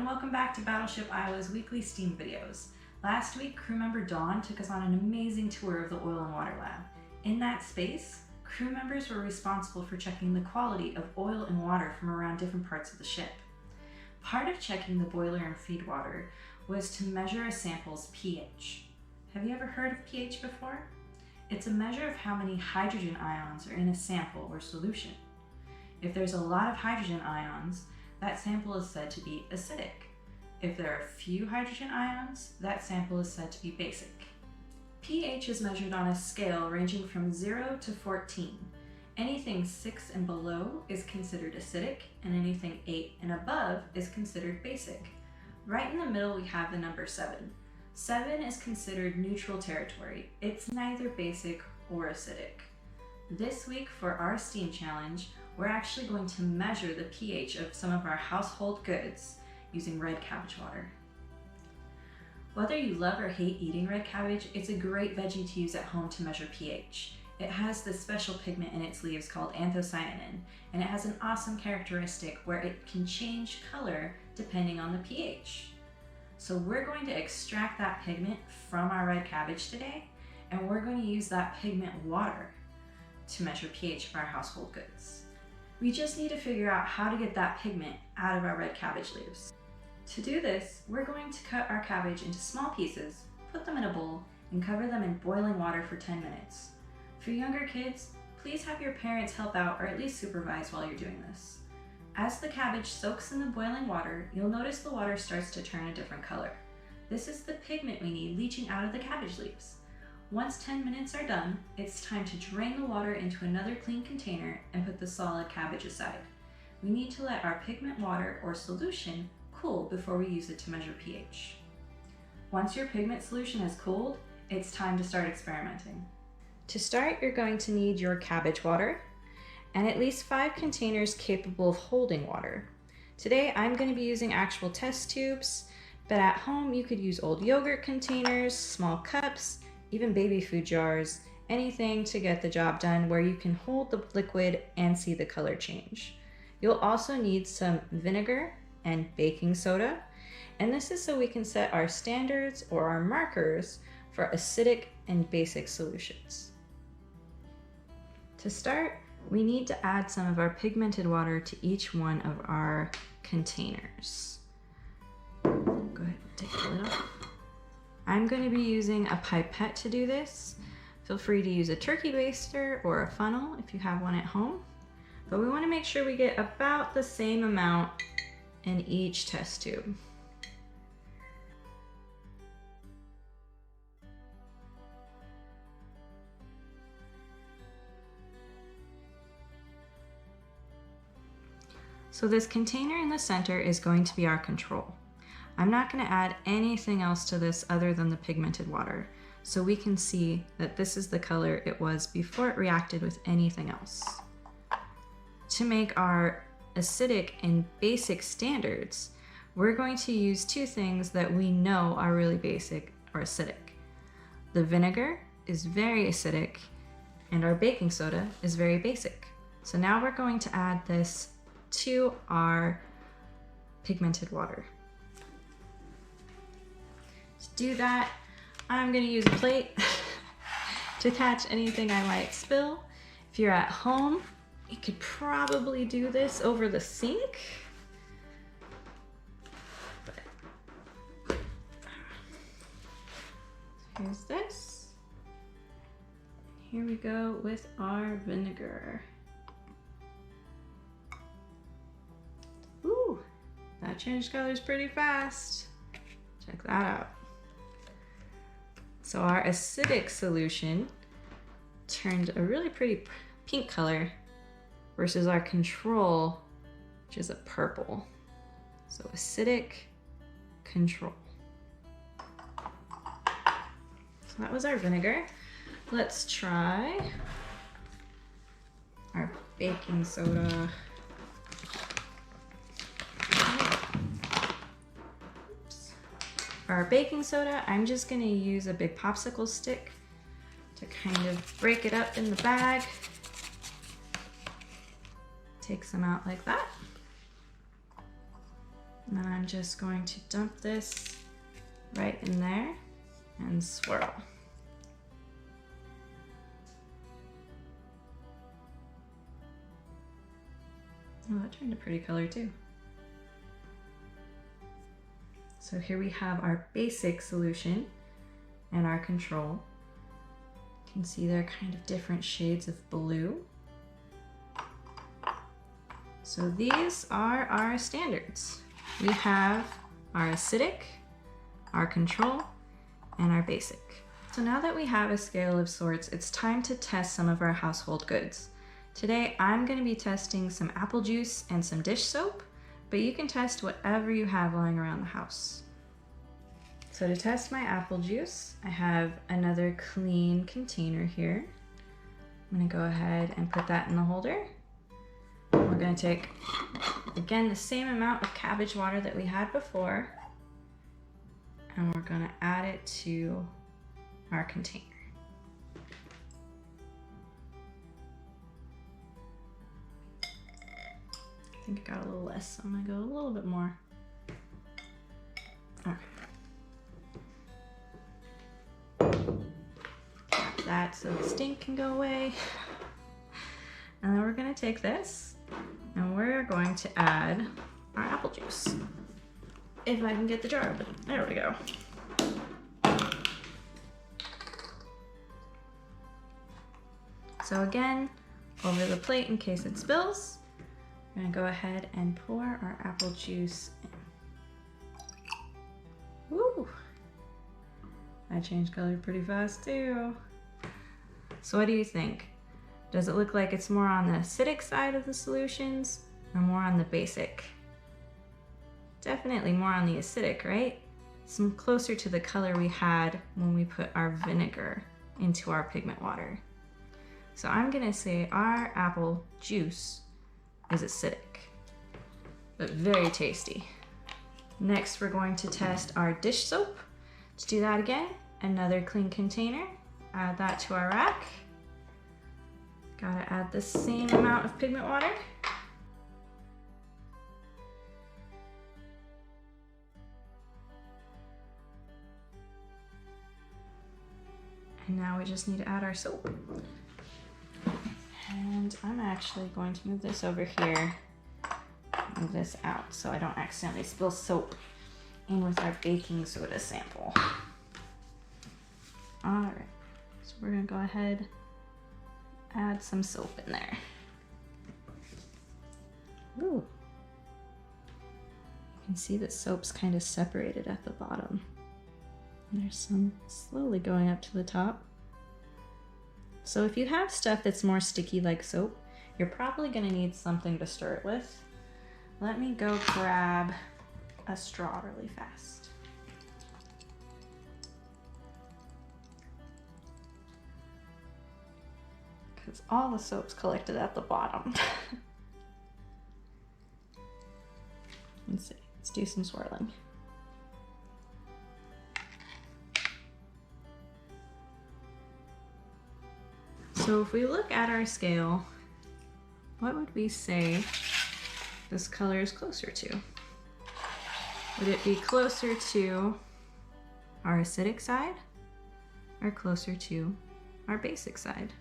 welcome back to Battleship Iowa's weekly STEAM videos. Last week, crew member Dawn took us on an amazing tour of the Oil and Water Lab. In that space, crew members were responsible for checking the quality of oil and water from around different parts of the ship. Part of checking the boiler and feed water was to measure a sample's pH. Have you ever heard of pH before? It's a measure of how many hydrogen ions are in a sample or solution. If there's a lot of hydrogen ions, that sample is said to be acidic. If there are few hydrogen ions, that sample is said to be basic. pH is measured on a scale ranging from 0 to 14. Anything 6 and below is considered acidic, and anything 8 and above is considered basic. Right in the middle we have the number 7. 7 is considered neutral territory. It's neither basic or acidic. This week for our STEAM challenge, we're actually going to measure the pH of some of our household goods using red cabbage water. Whether you love or hate eating red cabbage, it's a great veggie to use at home to measure pH. It has this special pigment in its leaves called anthocyanin, and it has an awesome characteristic where it can change color depending on the pH. So we're going to extract that pigment from our red cabbage today, and we're going to use that pigment water to measure pH of our household goods. We just need to figure out how to get that pigment out of our red cabbage leaves. To do this, we're going to cut our cabbage into small pieces, put them in a bowl, and cover them in boiling water for 10 minutes. For younger kids, please have your parents help out or at least supervise while you're doing this. As the cabbage soaks in the boiling water, you'll notice the water starts to turn a different color. This is the pigment we need leaching out of the cabbage leaves. Once 10 minutes are done, it's time to drain the water into another clean container and put the solid cabbage aside. We need to let our pigment water or solution cool before we use it to measure pH. Once your pigment solution has cooled, it's time to start experimenting. To start, you're going to need your cabbage water and at least 5 containers capable of holding water. Today, I'm going to be using actual test tubes, but at home you could use old yogurt containers, small cups, even baby food jars, anything to get the job done where you can hold the liquid and see the color change. You'll also need some vinegar and baking soda, and this is so we can set our standards or our markers for acidic and basic solutions. To start, we need to add some of our pigmented water to each one of our containers. Go ahead and take the lid off. I'm going to be using a pipette to do this. Feel free to use a turkey baster or a funnel if you have one at home. But we want to make sure we get about the same amount in each test tube. So this container in the center is going to be our control. I'm not going to add anything else to this other than the pigmented water, so we can see that this is the color it was before it reacted with anything else. To make our acidic and basic standards, we're going to use 2 things that we know are really basic or acidic. The vinegar is very acidic, and our baking soda is very basic. So now we're going to add this to our pigmented water. To do that, I'm going to use a plate to catch anything I might spill. If you're at home, you could probably do this over the sink. But here's this. Here we go with our vinegar. Ooh, that changed colors pretty fast. Check that out. So our acidic solution turned a really pretty pink color versus our control, which is a purple. So acidic, control. So that was our vinegar. Let's try our baking soda. For our baking soda, I'm just going to use a big popsicle stick to kind of break it up in the bag. Take some out like that. And then I'm just going to dump this right in there and swirl. Oh, that turned a pretty color too. So here we have our basic solution and our control. You can see they're kind of different shades of blue. So these are our standards. We have our acidic, our control, and our basic. So now that we have a scale of sorts, it's time to test some of our household goods. Today, I'm going to be testing some apple juice and some dish soap, but you can test whatever you have lying around the house. So to test my apple juice, I have another clean container here. I'm going to go ahead and put that in the holder. We're going to take, again, the same amount of cabbage water that we had before, and we're going to add it to our container. I think I got a little less, so I'm going to go a little bit more. All right. Tap that so the stink can go away. And then we're going to take this and we're going to add our apple juice. If I can get the jar open. There we go. So again, over the plate in case it spills, we're going to go ahead and pour our apple juice in. Woo! I changed color pretty fast too. So what do you think? Does it look like it's more on the acidic side of the solutions or more on the basic? Definitely more on the acidic, right? It's closer to the color we had when we put our vinegar into our pigment water. So I'm gonna say our apple juice is acidic, but very tasty. Next, we're going to test our dish soap. To do that again, another clean container, add that to our rack. Gotta add the same amount of pigment water. And now we just need to add our soap. And I'm actually going to move this over here, move this out so I don't accidentally spill soap in with our baking soda sample. All right, so we're gonna go ahead, add some soap in there. Ooh. You can see that soap's kind of separated at the bottom. And there's some slowly going up to the top. So if you have stuff that's more sticky like soap, you're probably gonna need something to stir it with. Let me go grab a straw really fast. Because all the soap's collected at the bottom. Let's see, let's do some swirling. So if we look at our scale, what would we say this color is closer to? Would it be closer to our acidic side or closer to our basic side?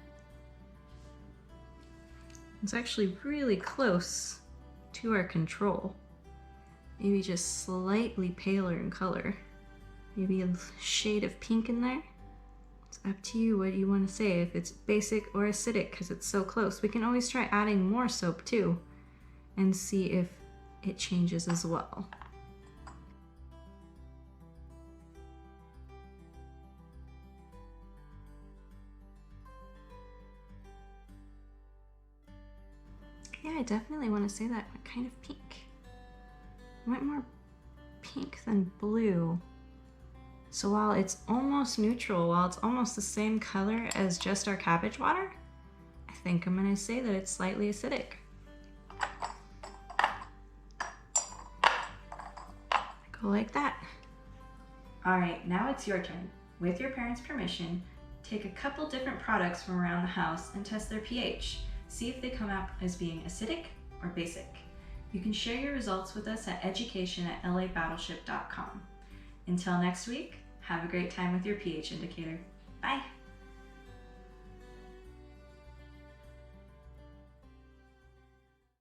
It's actually really close to our control. Maybe just slightly paler in color. Maybe a shade of pink in there. It's up to you what you want to say, if it's basic or acidic, because it's so close. We can always try adding more soap too and see if it changes as well. Yeah, I definitely want to say that went kind of pink. It went more pink than blue. So while it's almost neutral, while it's almost the same color as just our cabbage water, I think I'm going to say that it's slightly acidic. Go like that. All right, now it's your turn. With your parents' permission, take a couple different products from around the house and test their pH. See if they come out as being acidic or basic. You can share your results with us at education@labattleship.com. Until next week, have a great time with your pH indicator. Bye!